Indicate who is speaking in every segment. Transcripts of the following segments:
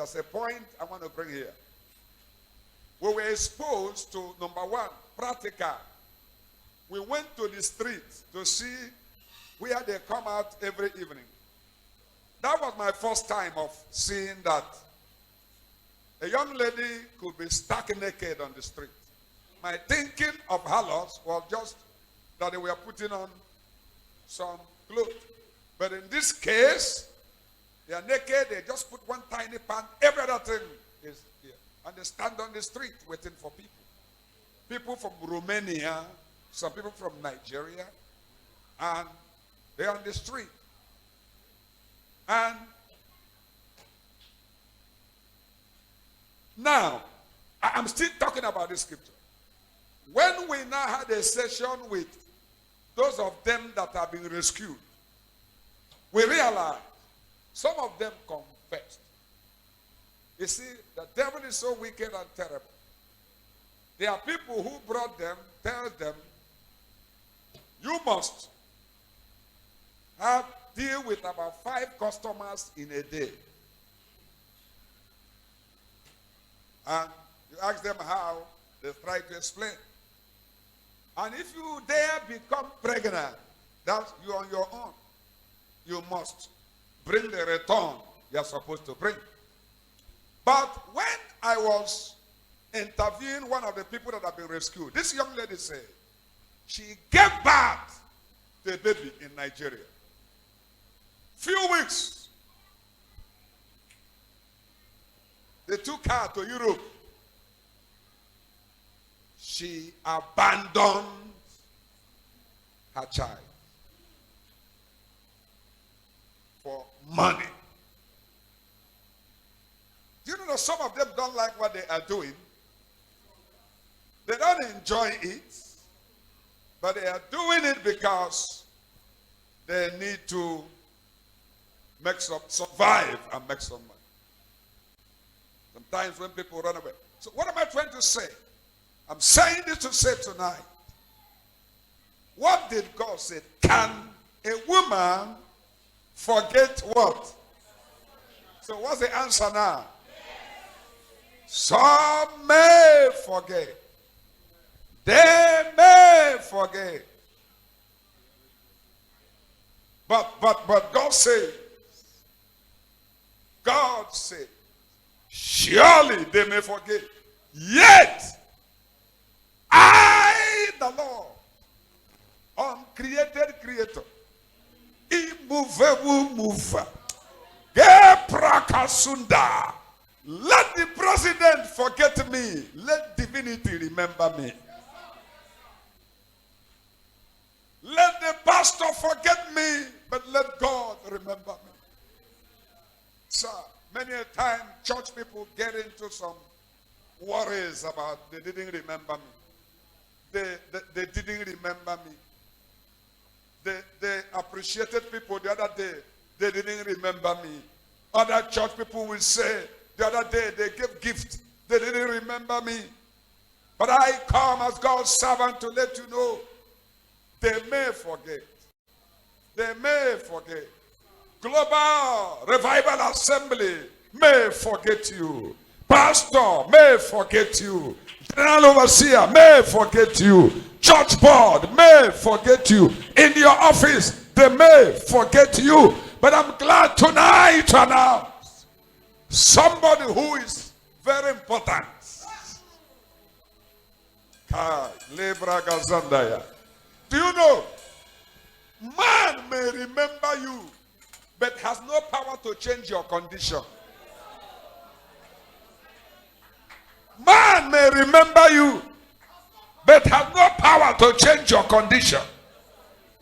Speaker 1: there's a point I want to bring here. We were exposed to, number one, practical. We went to the street to see where they come out every evening. That was my first time of seeing that a young lady could be stark naked on the street. My thinking of harlots was just that they were putting on some clothes. But in this case, they are naked, they just put one tiny pant, every other thing is here. And they stand on the street waiting for people. People from Romania, some people from Nigeria, and they're on the street. And now, I'm still talking about this scripture. When we now had a session with those of them that have been rescued, we realized some of them confessed. You see, the devil is so wicked and terrible. There are people who brought them, tell them, you must deal with about 5 customers in a day. And you ask them how, they try to explain. And if you dare become pregnant, that's you on your own. You must bring the return you're supposed to bring. But when I was interviewing one of the people that have been rescued, this young lady said she gave birth to a baby in Nigeria. Few weeks, they took her to Europe. She abandoned her child for money. Do you know that some of them don't like what they are doing? They don't enjoy it, but they are doing it because they need to survive and make some money. Sometimes when people run away. So what am I trying to say? I'm saying this to say tonight. What did God say? Can a woman forget what? So what's the answer now? Some may forget. They may forget. But God said, surely they may forget. Yet, I, the Lord, uncreated creator, immovable mover, Geprakasunda, let the president forget me, let divinity remember me. Let the pastor forget me, but let God remember me. Sir, many a time church people get into some worries about they didn't remember me. They didn't remember me. They appreciated people the other day. They didn't remember me. Other church people will say the other day they gave gift. They didn't remember me. But I come as God's servant to let you know they may forget. They may forget. Global Revival Assembly may forget you. Pastor may forget you. General Overseer may forget you. Church board may forget you. In your office, they may forget you. But I'm glad tonight to announce somebody who is very important. Do you know? Man may remember you, but has no power to change your condition. Man may remember you, but has no power to change your condition.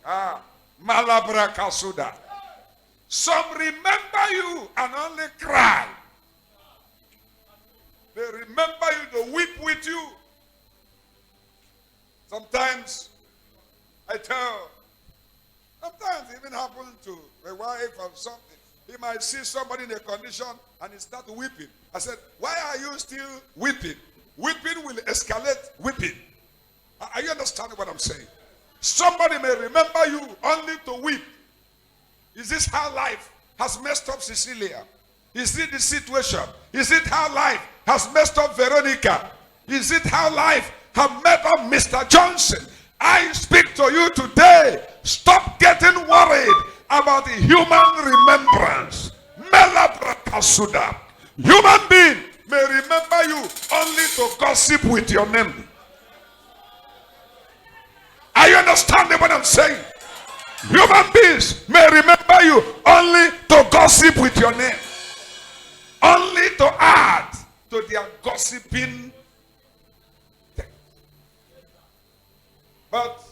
Speaker 1: Malabra Kasuda. Some remember you and only cry. They remember you to weep with you. Sometimes sometimes it even happens to a wife or something. He might see somebody in a condition and he starts weeping. I said, why are you still weeping? Weeping will escalate weeping. Are you understanding what I'm saying? Somebody may remember you only to weep. Is this how life has messed up Cecilia? Is it the situation? Is it how life has messed up Veronica? Is it how life has messed up Mr. Johnson? I speak to you today. Stop getting worried about the human remembrance. Melabrakasuda. Human being may remember you only to gossip with your name. Are you understanding what I'm saying? Human beings may remember you only to gossip with your name. Only to add to their gossiping. But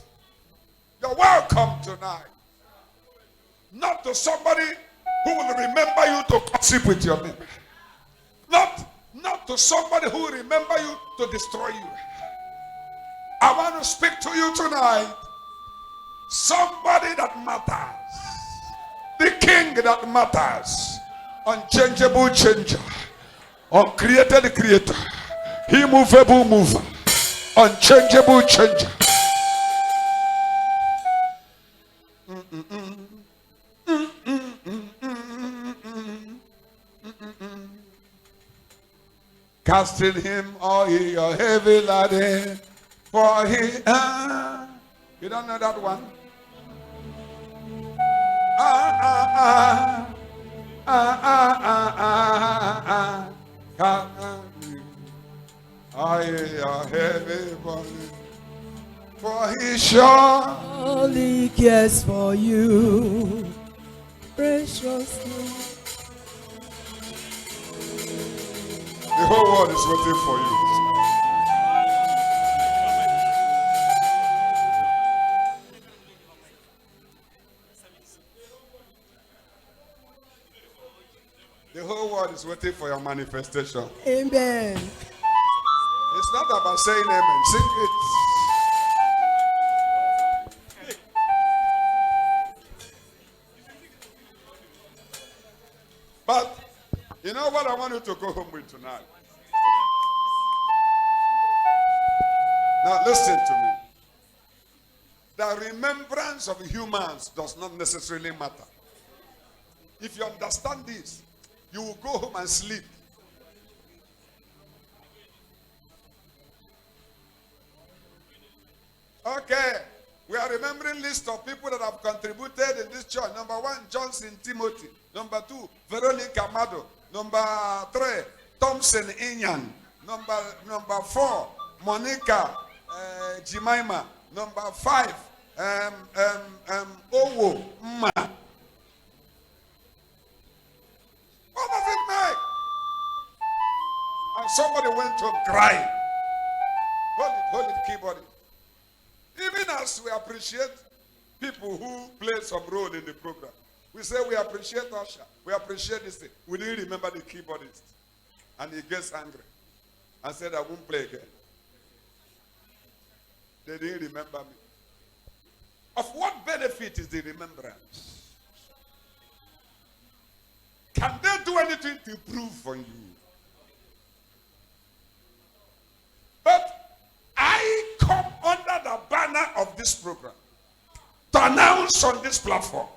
Speaker 1: you're welcome tonight. Not to somebody who will remember you to gossip with your name. Not to somebody who will remember you to destroy you. I want to speak to you tonight. Somebody that matters. The king that matters. Unchangeable changer. Uncreated creator. Immovable mover. Unchangeable changer. Casting him all your heavy laden, for he you don't know that one? All your heavy burden, for he sure
Speaker 2: all he cares for you, preciously.
Speaker 1: The whole world is waiting for you. The whole world is waiting for your manifestation.
Speaker 2: Amen.
Speaker 1: It's not about saying amen. Sing it. But you know what I want you to go home with tonight? Now listen to me. The remembrance of humans does not necessarily matter. If you understand this, you will go home and sleep. Okay, we are remembering list of people that have contributed in this church. Number 1, Johnson Timothy. Number 2, Veronica Mado. Number 3, Thompson Inyan. Number 4, Monica Jemima. Number 5, Owo Mma. What does it make? And somebody went home crying. Hold it, keyboard. Even as we appreciate people who play some role in the program, we say we appreciate Usher, we appreciate this thing. We didn't remember the keyboardist. And he gets angry and said, I won't play again. They didn't remember me. Of what benefit is the remembrance? Can they do anything to improve on you? But I come under the banner of this program to announce on this platform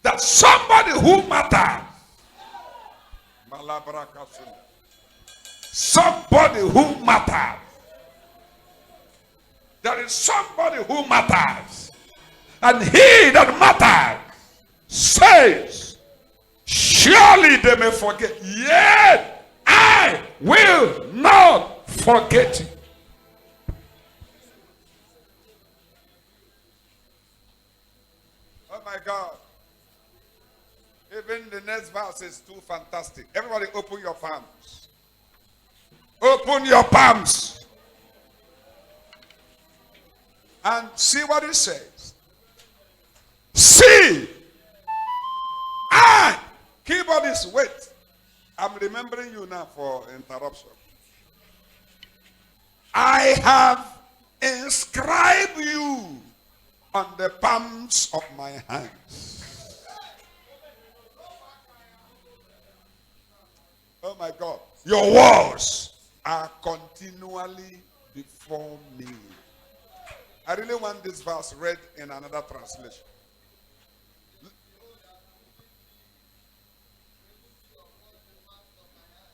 Speaker 1: that somebody who matters, somebody who matters, there is somebody who matters, and he that matters says, surely they may forget, yet I will not forget you. Oh my God. Even the next verse is too fantastic. Everybody open your palms. Open your palms. And see what it says. See. Keyboardist, wait. I'm remembering you now for interruption. I have inscribed you on the palms of my hands. Oh my God. Your walls are continually before me. I really want this verse read in another translation.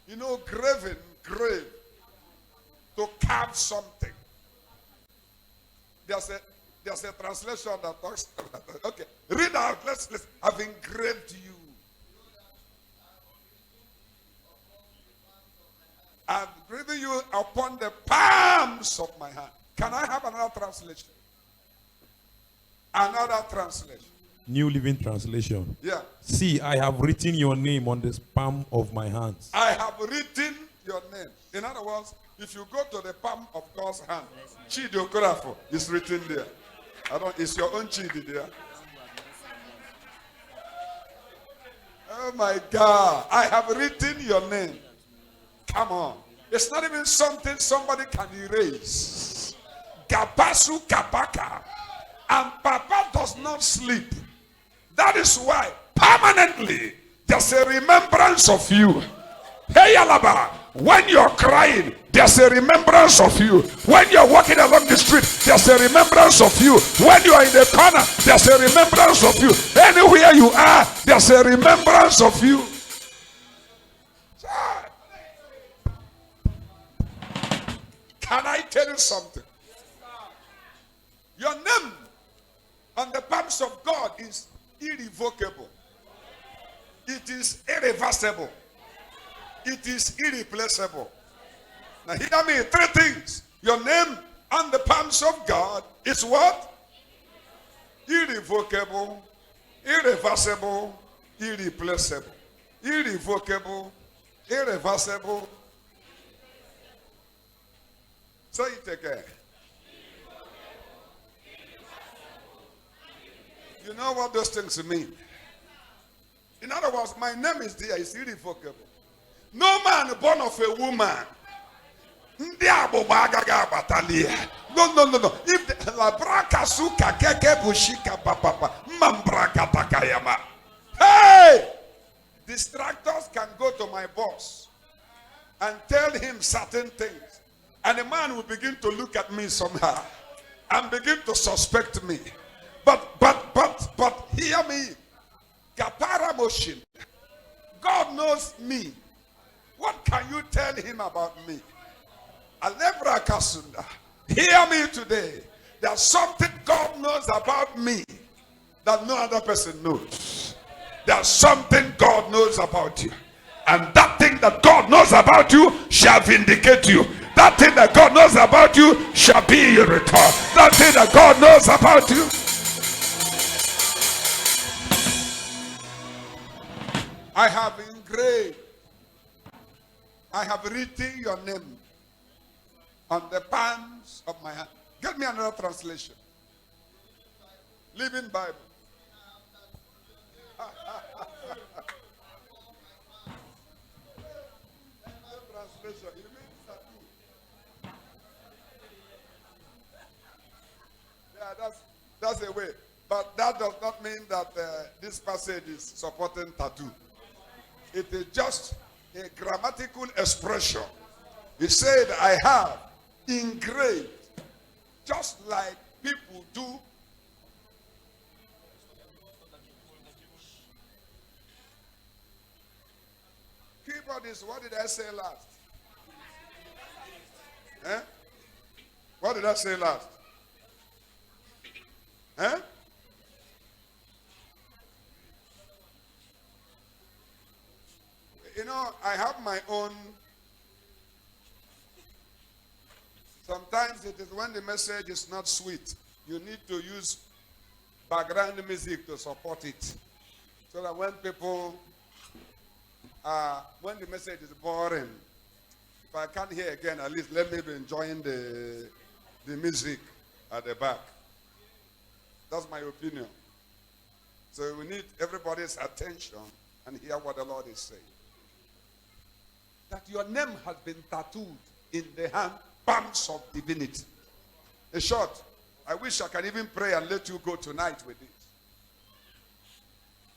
Speaker 1: You know, grave, to carve something. There's a translation that talks about that. Okay, read out. Let's. I've engraved you. I've graven you upon the palms of my hand. Can I have another translation? Another translation.
Speaker 3: New Living Translation.
Speaker 1: Yeah.
Speaker 3: See, I have written your name on the palm of my hands.
Speaker 1: I have written your name. In other words, if you go to the palm of God's hand, Chidi Okoroafor is written there. It's your own Chidi there. Oh my God. I have written your name. Come on. It's not even something somebody can erase. Gabasu Kabaka. And Papa does not sleep. That is why permanently there's a remembrance of you. Hey Alaba, when you're crying, there's a remembrance of you. When you're walking along the street, there's a remembrance of you. When you are in the corner, there's a remembrance of you. Anywhere you are, there's a remembrance of you. Can I tell you something? Your name on the palms of God is irrevocable. It is irreversible. It is irreplaceable. Now hear me, 3 things. Your name on the palms of God is what? Irrevocable, irreversible, irreplaceable. Irrevocable, irreversible. Say it again. You know what those things mean? In other words, my name is there, it's irrevocable. No man born of a woman. No. If the hey, distractors can go to my boss and tell him certain things, and the man will begin to look at me somehow and begin to suspect me. But hear me. Kapara motion. God knows me. What can you tell him about me? Alebra Kasunda. Hear me today. There's something God knows about me that no other person knows. There's something God knows about you. And that thing that God knows about you shall vindicate you. That thing that God knows about you shall be your return. That thing that God knows about you. I have engraved, I have written your name on the palms of my hand. Get me another translation. Living Bible. Translation. You mean tattoo? Yeah, that's a way. But that does not mean that this passage is supporting tattoo. It is just a grammatical expression. He said, I have engraved, just like people do. Keyboardist, what did I say last? Eh? What did I say last? Eh? You know, I have my own. Sometimes it is when the message is not sweet. You need to use background music to support it. So that when people, when the message is boring, if I can't hear again, at least let me be enjoying the music at the back. That's my opinion. So we need everybody's attention and hear what the Lord is saying. That your name has been tattooed in the hand palms of divinity. In short, I wish I can even pray and let you go tonight with it.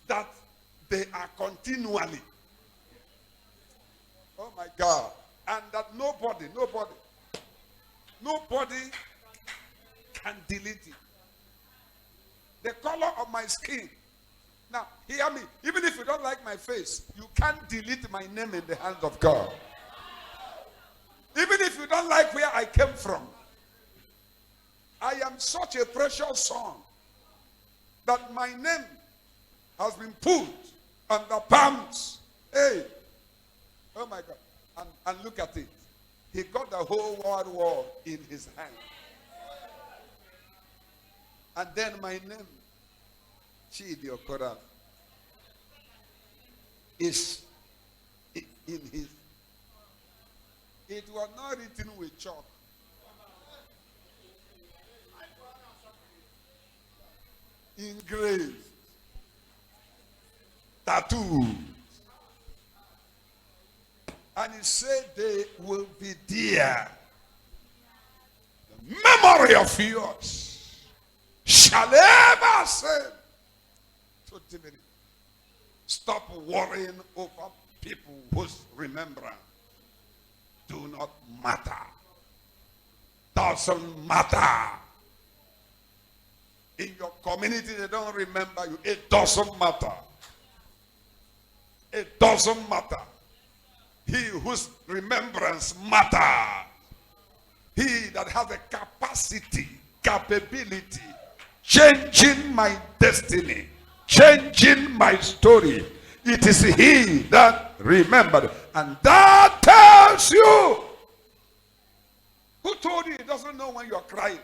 Speaker 1: That they are continually. Oh my God. And that nobody can delete it. The color of my skin, Now, hear me. Even if you don't like my face, you can't delete my name in the hands of God. Even if you don't like where I came from, I am such a precious son that my name has been put on the palms. Hey, oh my God. And look at it. He got the whole wide world in his hand. And then my name, Chidi Okoroafor, is in his. It was not written with chalk. Engraved. Tattoo. And he said they will be there. The memory of yours shall ever say to divinity. Stop worrying over people whose remembrance do not matter. Doesn't matter. In your community, they don't remember you. It doesn't matter. It doesn't matter. He whose remembrance matters. He that has a capacity, capability, changing my destiny, changing my story. It is he that remembered. And that tells you. Who told you he doesn't know when you're crying?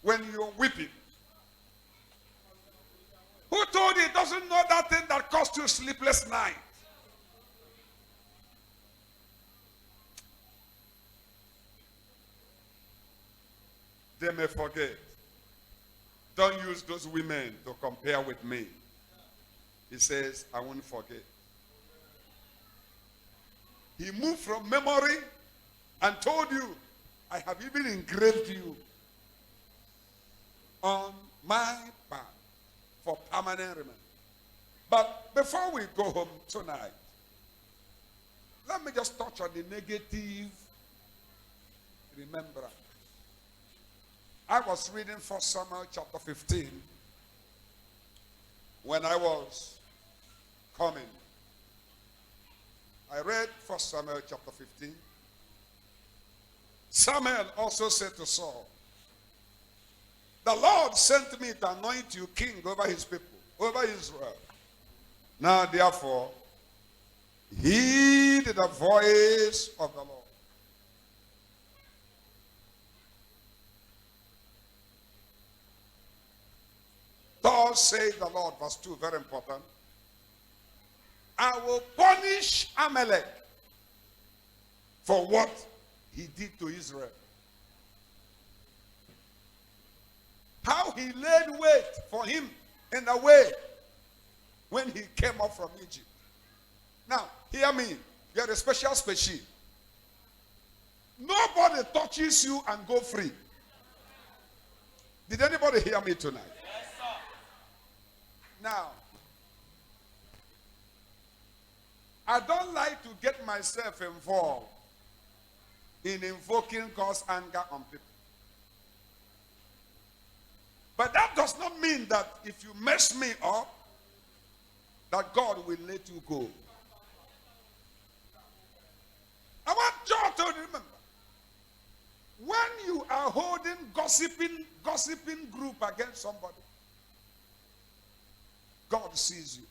Speaker 1: When you're weeping? Who told you he doesn't know that thing that cost you sleepless night? They may forget. Don't use those women to compare with me. He says, I won't forget. He moved from memory and told you, I have even engraved you on my path for permanent remembrance. But before we go home tonight, let me just touch on the negative remembrance. I was reading 1 Samuel chapter 15 when I was coming. I read 1 Samuel chapter 15. Samuel also said to Saul, the Lord sent me to anoint you king over his people, over Israel. Now therefore, heed the voice of the Lord. Thus says the Lord, verse 2, very important. I will punish Amalek for what he did to Israel. How he laid wait for him in the way when he came up from Egypt. Now, hear me. You are a special species. Nobody touches you and go free. Did anybody hear me tonight? Yes, sir. Now, I don't like to get myself involved in invoking God's anger on people. But that does not mean that if you mess me up, that God will let you go. I want you to remember, when you are holding gossiping group against somebody, God sees you.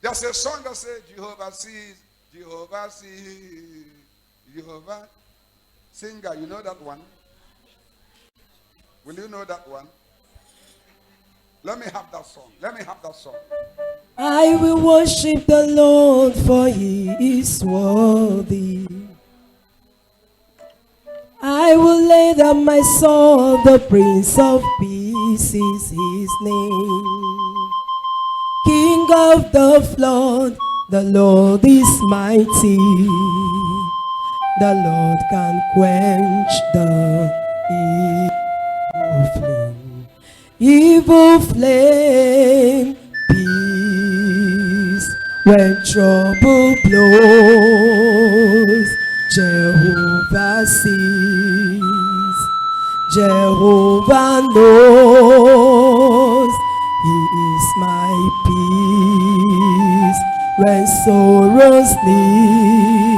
Speaker 1: There's a song that says, Jehovah sees, Jehovah sees, Jehovah. Singer, you know that one? Will you know that one? Let me have that song. Let me have that song.
Speaker 2: I will worship the Lord, for he is worthy. I will lay down my soul, the Prince of Peace is his name. King of the flood, the Lord is mighty. The Lord can quench the evil flame, peace when trouble blows. Jehovah sees, Jehovah knows He is my peace when sorrows leave.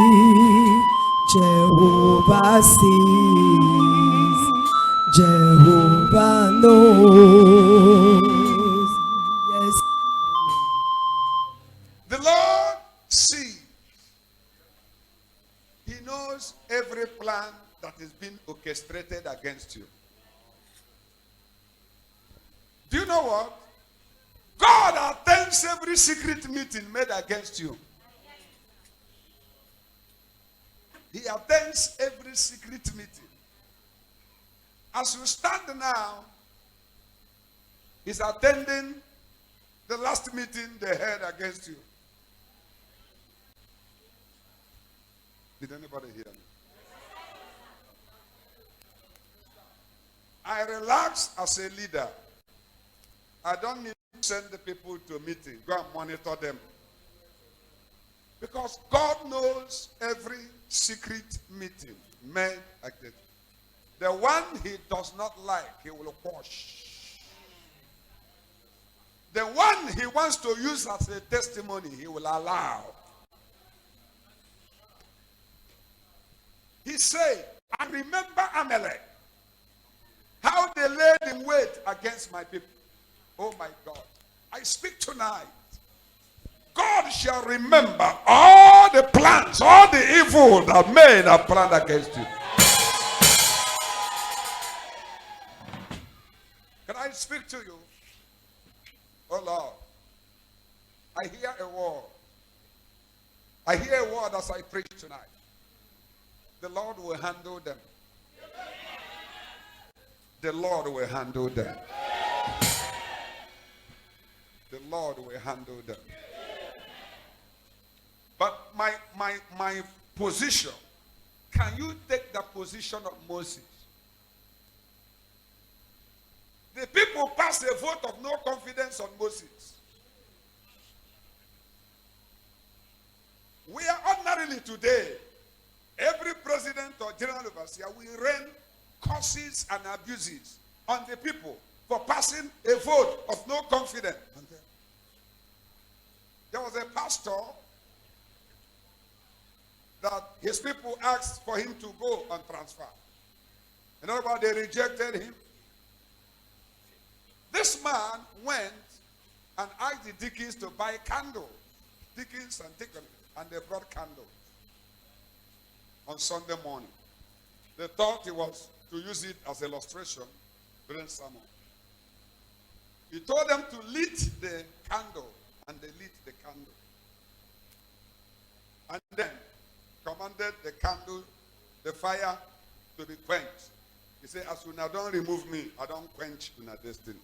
Speaker 2: Jehovah sees, Jehovah knows. Yes.
Speaker 1: The Lord sees. He knows every plan that is being orchestrated against you. Do you know what? God attends every secret meeting made against you. He attends every secret meeting. As you stand now, He's attending the last meeting they had against you. Did anybody hear me? I relax as a leader. I don't need to send the people to a meeting. Go and monitor them. Because God knows every secret meeting made against. The one He does not like, He will quash. The one He wants to use as a testimony, He will allow. He said, I remember Amalek, how they laid in wait against my people. Oh my God. I speak tonight. God shall remember all the plans, all the evil that men have planned against you. Can I speak to you? Oh Lord. I hear a word. I hear a word as I preach tonight. The Lord will handle them. The Lord will handle them. The Lord will handle them. But my position, can you take the position of Moses? The people passed a vote of no confidence on Moses. We are ordinarily today, every president or general overseer will rain curses and abuses on the people for passing a vote of no confidence. There was a pastor that his people asked for him to go on transfer. In other words, they rejected him. This man went and asked the deacons to buy candles. Deacons and deacons, and they brought candles on Sunday morning. They thought he was to use it as illustration during sermon. He told them to lit the candle, and they lit the candle. And then commanded the candle, the fire, to be quenched. He said, as soon as you don't remove me, I don't quench your destiny.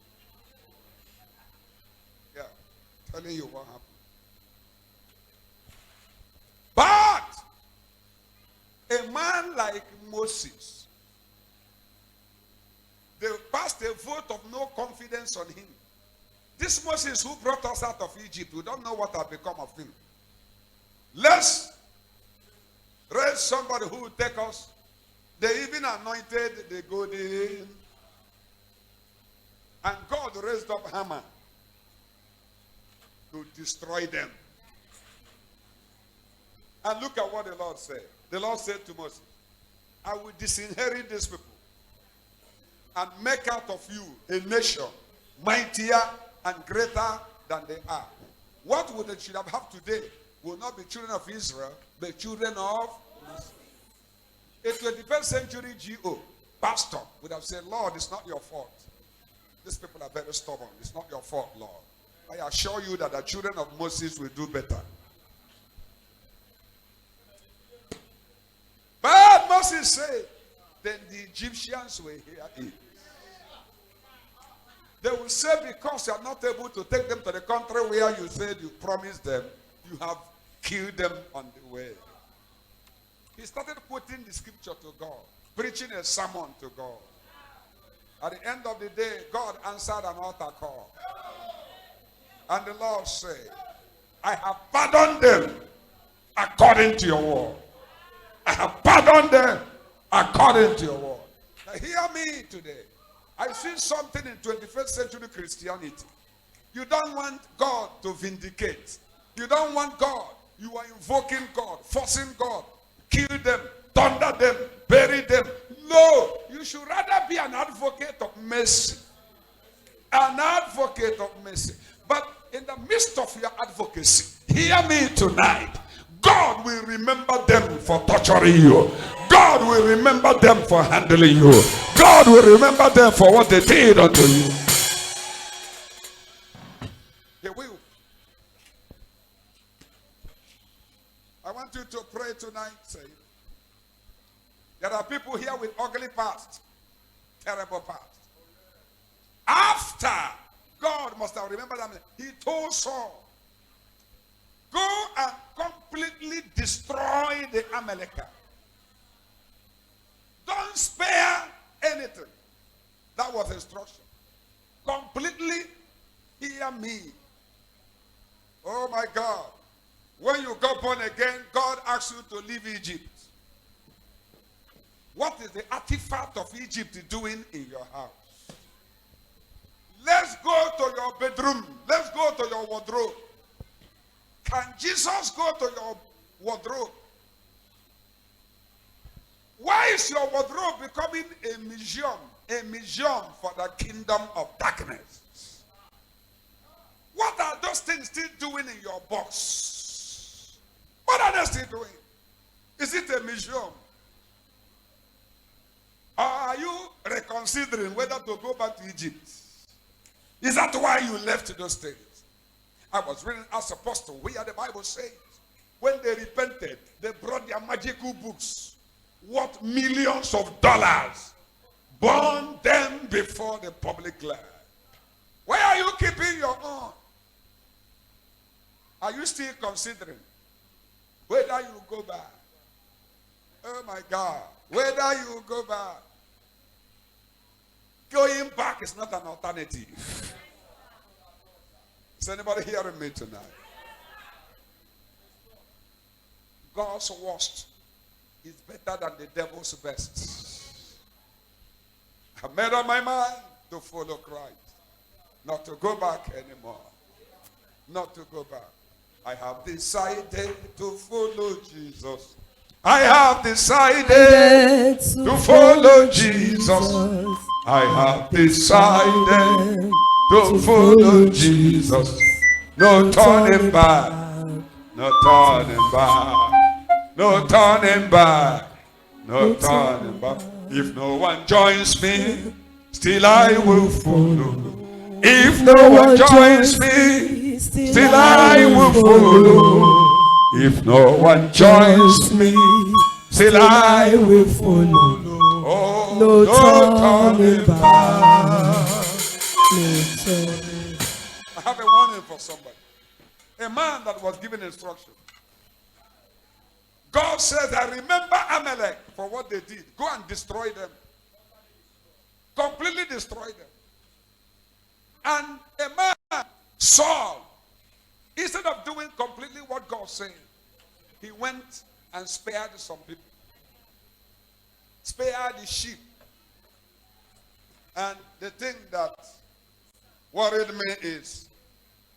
Speaker 1: Yeah, telling you what happened. But a man like Moses, they passed a vote of no confidence on him. This Moses who brought us out of Egypt, we don't know what has become of him. Let's raise somebody who will take us. They even anointed the golden. And God raised up Haman to destroy them. And look at what the Lord said. The Lord said to Moses, I will disinherit these people and make out of you a nation mightier and greater than they are. What would they should have today will not be children of Israel, but children of Moses. A 21st century GO pastor would have said, Lord, it's not your fault. These people are very stubborn. It's not your fault, Lord. I assure you that the children of Moses will do better. But Moses said, then the Egyptians will hear it. They will say, because you are not able to take them to the country where you said you promised them, you have killed them on the way. He started quoting the scripture to God, preaching a sermon to God. At the end of the day, God answered an altar call. And the Lord said, I have pardoned them according to your word. I have pardoned them according to your word. Now hear me today. I see something in 21st century Christianity. You don't want God to vindicate. You don't want God. You are invoking God, forcing God, kill them, thunder them, bury them. No, you should rather be an advocate of mercy. An advocate of mercy. But in the midst of your advocacy, hear me tonight. God will remember them for torturing you. God will remember them for handling you. God will remember them for what they did unto you. He will. I want you to pray tonight, say, there are people here with ugly past, terrible past. After God must have remembered them, he told Saul, go and completely destroy the Amalekite. Don't spare anything. That was instruction. Completely hear me. Oh my God. When you got born again, God asked you to leave Egypt. What is the artifact of Egypt doing in your house? Let's go to your bedroom. Let's go to your wardrobe. Can Jesus go to your wardrobe? Why is your wardrobe becoming a museum? A museum for the kingdom of darkness. What are those things still doing in your box? What are they still doing? Is it a museum? Or are you reconsidering whether to go back to Egypt? Is that why you left those things? I was reading as apostle where the Bible says, when they repented, they brought their magical books, worth millions of dollars, burned them before the public light. Where are you keeping your own? Are you still considering whether you go back? Oh my God, whether you go back. Going back is not an alternative. Is anybody hearing me tonight? God's worst is better than the devil's best. I made up my mind to follow Christ. Not to go back anymore. Not to go back. I have decided to follow Jesus. I have decided to follow Jesus. I have decided to follow Jesus. No turning back. No turning back. No turning back. No turning back. If no one joins me, still I will follow. If no one joins me, still I will follow. If no one joins me, still I will follow. Oh, no turning back. I have a warning for somebody. A man that was given instruction. God said, I remember Amalek for what they did. Go and destroy them. Completely destroy them. And a man, Saul, instead of doing completely what God said, he went and spared some people. Spared the sheep. And the thing that worried me is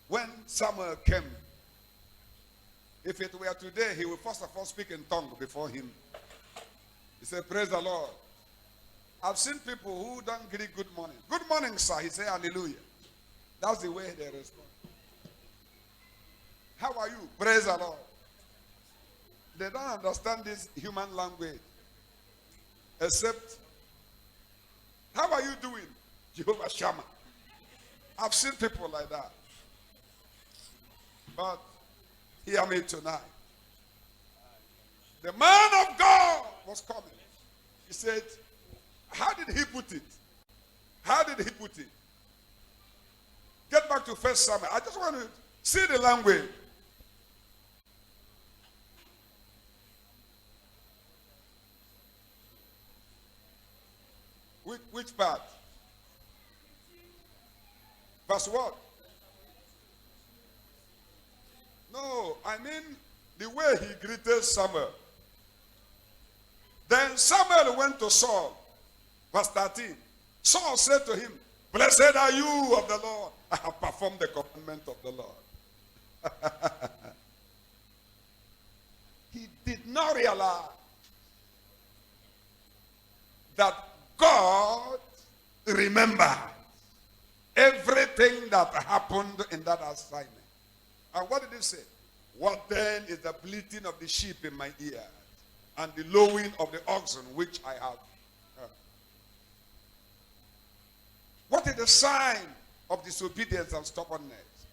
Speaker 1: when Samuel came, if it were today, he would first of all speak in tongue before him. He said, praise the Lord. I've seen people who don't greet good morning. Good morning, sir. He said, hallelujah. That's the way they respond. How are you? Praise the Lord. They don't understand this human language. Except, how are you doing? Jehovah Shammah. I've seen people like that. But hear me tonight. The man of God was coming. He said, how did he put it? How did he put it? Get back to 1 Samuel. I just want to see the language. Which part? Verse what? No, I mean the way he greeted Samuel. Then Samuel went to Saul Verse 13. Saul said to him, blessed are you of the Lord. I have performed the commandment of the Lord. He did not realize that God remembered everything that happened in that assignment. And what did he say? What then is the bleating of the sheep in my ear, and the lowing of the oxen which I have heard? What is the sign of disobedience and stubbornness?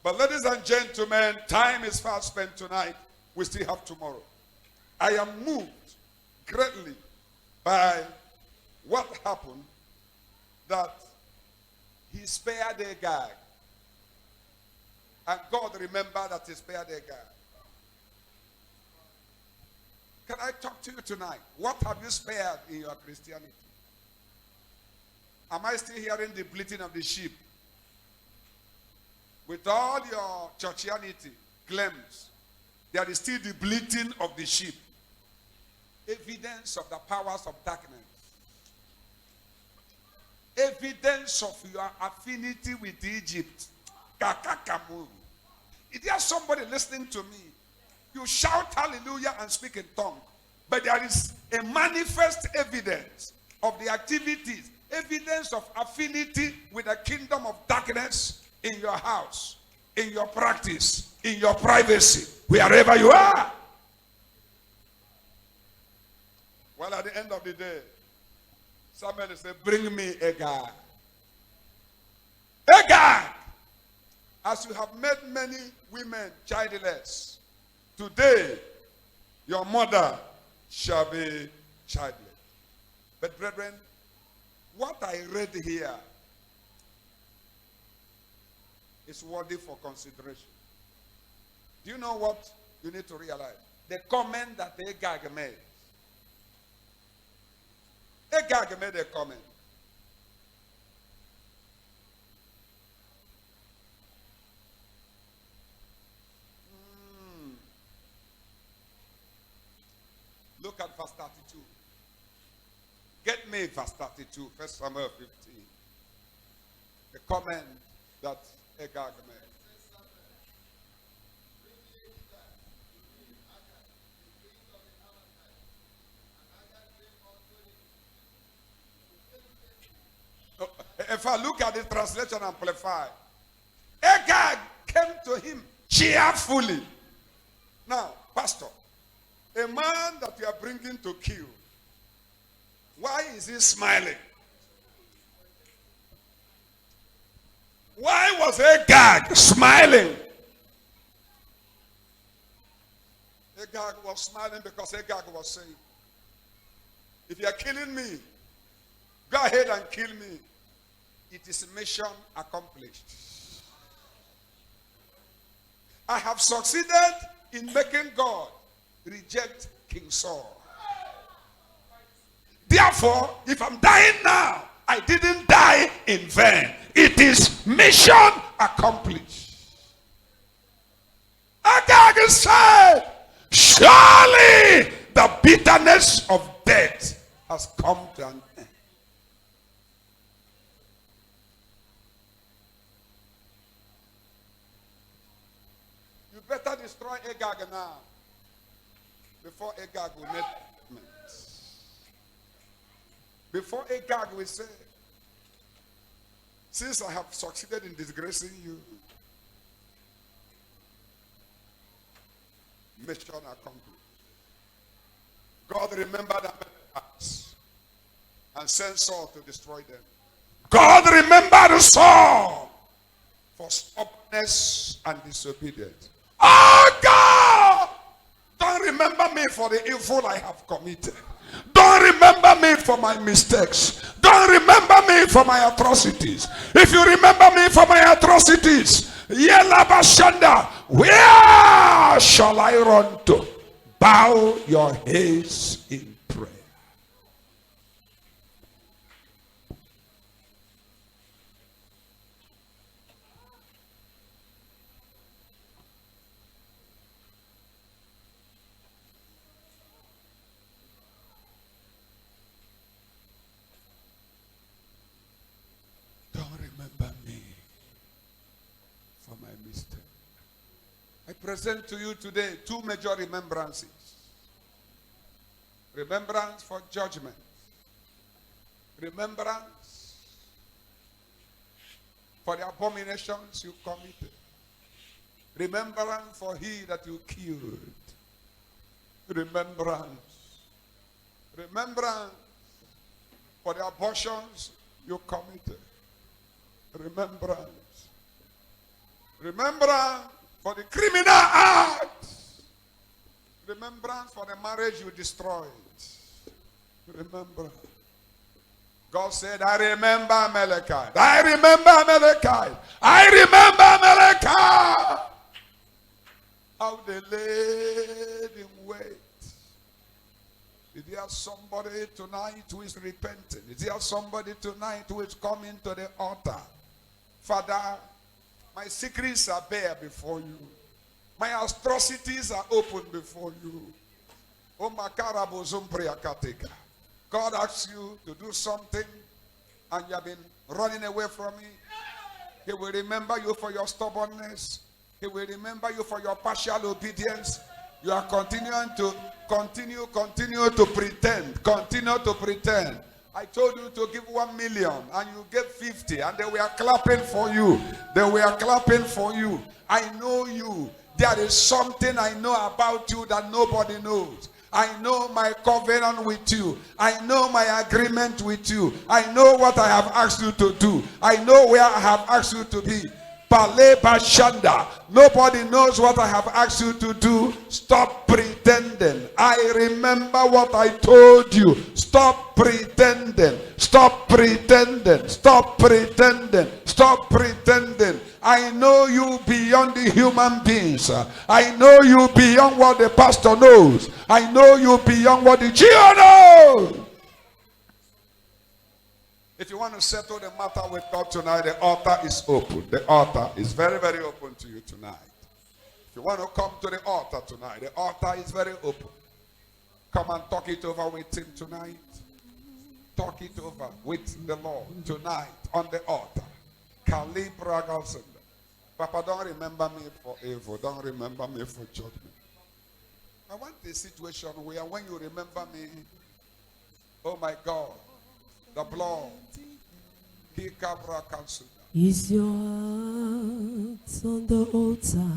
Speaker 1: But ladies and gentlemen, time is fast spent tonight. We still have tomorrow. I am moved greatly by what happened, that he spared Agag. And God remembered that he spared Agag. Can I talk to you tonight? What have you spared in your Christianity? Am I still hearing the bleating of the sheep? With all your churchianity claims, there is still the bleating of the sheep. Evidence of the powers of darkness. Evidence of your affinity with Egypt. Kakakamu. Is there somebody listening to me? You shout hallelujah and speak in tongue. But there is a manifest evidence of the activities, evidence of affinity with the kingdom of darkness in your house, in your practice, in your privacy, wherever you are. Well, at the end of the day, somebody said, bring me Agag. Agag! As you have made many women childless, today your mother shall be childless. But brethren, what I read here is worthy for consideration. Do you know what you need to realize? The comment that Agag made. Agag made a comment. Look at verse 32. Get me verse 32, 1 Samuel 15. The comment that Agag made. If I look at the translation amplified, Agag came to him cheerfully. Now, Pastor, a man that you are bringing to kill, why is he smiling? Why was Agag smiling? Agag was smiling because Agag was saying, if you are killing me, go ahead and kill me. It is mission accomplished. I have succeeded in making God reject King Saul. Therefore, if I'm dying now, I didn't die in vain. It is mission accomplished. Agag said, surely the bitterness of death has come to an end. You better destroy Agag now, before Agag will make amends. Before Agag will say, since I have succeeded in disgracing you, mission accomplished. God remembered the acts and sent Saul to destroy them. God remembered Saul for stubbornness and disobedience. Oh God! Don't remember me for the evil I have committed. Don't remember me for my mistakes. Don't remember me for my atrocities. If you remember me for my atrocities, Yelabashanda, where shall I run to? Bow your heads in prayer. present to you today two major remembrances. Remembrance for judgment. Remembrance for the abominations you committed. Remembrance for he that you killed. Remembrance. Remembrance for the abortions you committed. Remembrance. Remembrance for the criminal acts. Remembrance for the marriage you destroyed. Remembrance. God said, I remember Amalekite. I remember Amalekite. I remember Amalekite. How they laid in wait. Is there somebody tonight who is repenting? Is there somebody tonight who is coming to the altar? Father, my secrets are bare before you. My atrocities are open before you. Oh, Makarabo Zumpriakateka. God asks you to do something and you have been running away from me. He will remember you for your stubbornness. He will remember you for your partial obedience. You are continuing to continue to pretend. Continue to pretend. I told you to give 1 million and you gave 50 and they were clapping for you. They were clapping for you. I know you. There is something I know about you that nobody knows. I know my covenant with you. I know my agreement with you. I know what I have asked you to do. I know where I have asked you to be. Pale Bashanda. Nobody knows what I have asked you to do. Stop pretending. I remember what I told you. Stop pretending. Stop pretending. Stop pretending. Stop pretending. I know you beyond the human beings. I know you beyond what the pastor knows. I know you beyond what the GO knows. If you want to settle the matter with God tonight, the altar is open. The altar is very, very open to you tonight. If you want to come to the altar tonight, the altar is very open. Come and talk it over with him tonight. Talk it over with the Lord tonight on the altar. Kalibra Galsenda. Papa, don't remember me for evil. Don't remember me for judgment. I want a situation where when you remember me, oh my God, the blood.
Speaker 2: Is your heart on the altar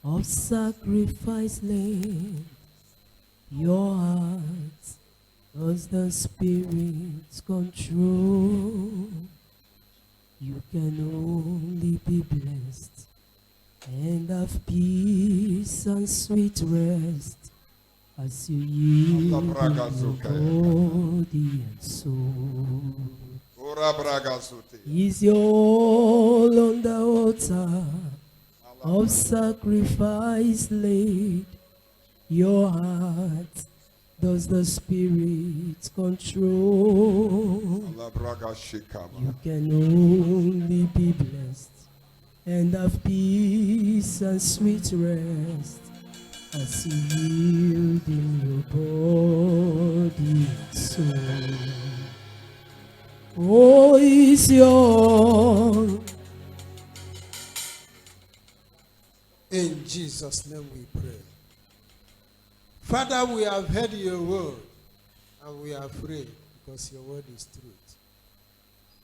Speaker 2: of sacrifice laid? Your heart does the Spirit control? You can only be blessed and have peace and sweet rest as you yield your body and soul. Is your all on the altar of sacrifice laid? Your heart does the Spirit control? You can only be blessed and have peace and sweet rest as you yield in your body and soul. Oh, is your.
Speaker 4: In Jesus' name we pray. Father, we have heard your word and we are afraid because your word is truth.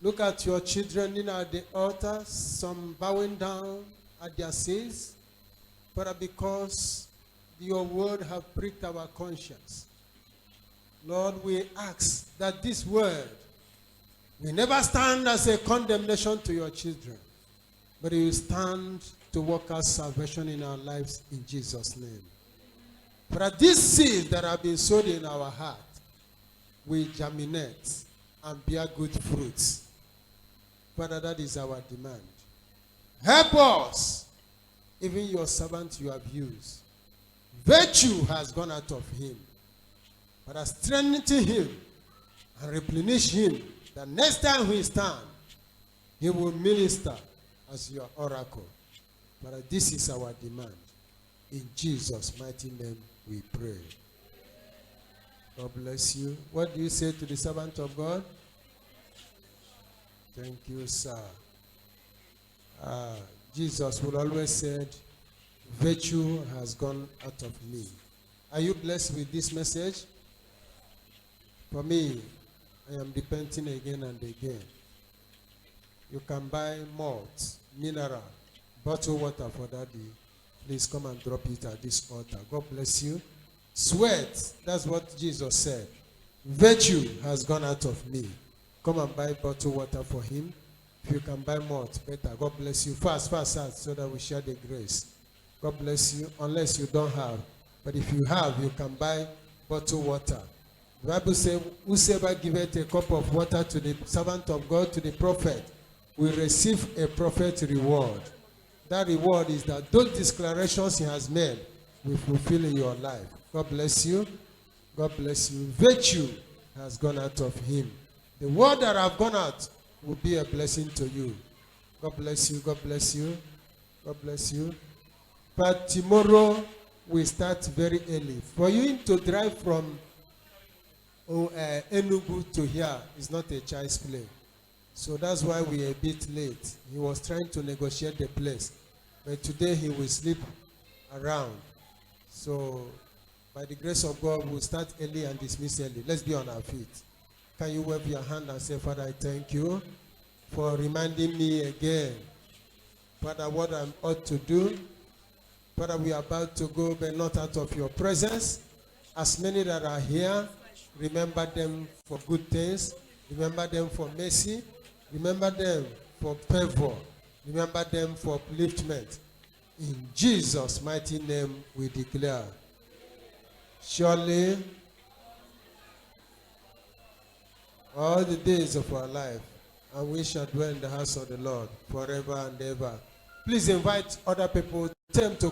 Speaker 4: Look at your children in at the altar, some bowing down at their sins, but because your word have pricked our conscience. Lord, we ask that this word will never stand as a condemnation to your children, but it will stand to work out salvation in our lives in Jesus' name. For these seeds that have been sown in our heart will germinate and bear good fruits. Father, that is our demand. Help us, even your servant you have used. Virtue has gone out of him. But strengthen him and replenish him. The next time we stand, he will minister as your oracle. But this is our demand. In Jesus' mighty name we pray. God bless you. What do you say to the servant of God? Thank you, sir. Jesus will always said, Virtue has gone out of me. Are you blessed with this message? For me, I am repenting again and again. You can buy malt, mineral, bottled water for daddy. Please come and drop it at this altar. God bless you. Sweat, that's what Jesus said. Virtue has gone out of me. Come and buy bottled water for him. If you can buy malt, better. God bless you. Fast, so that we share the grace. God bless you, unless you don't have. But if you have, you can buy bottled water. The Bible says, whosoever giveth a cup of water to the servant of God, to the prophet, will receive a prophet reward. That reward is that those declarations he has made will fulfill in your life. God bless you. God bless you. Virtue has gone out of him. The word that have gone out will be a blessing to you. God bless you. God bless you. God bless you. But tomorrow we start very early. For you to drive from Enugu to here is not a child's play. So that's why we are a bit late. He was trying to negotiate the place. But today he will sleep around. So by the grace of God, we'll start early and dismiss early. Let's be on our feet. Can you wave your hand and say, Father, I thank you for reminding me again, Father, what I ought to do. Father, we are about to go, but not out of your presence. As many that are here, remember them for good things. Remember them for mercy. Remember them for favor. Remember them for upliftment. In Jesus' mighty name we declare. Surely, all the days of our life, and we shall dwell in the house of the Lord forever and ever. Please invite other people, tell them to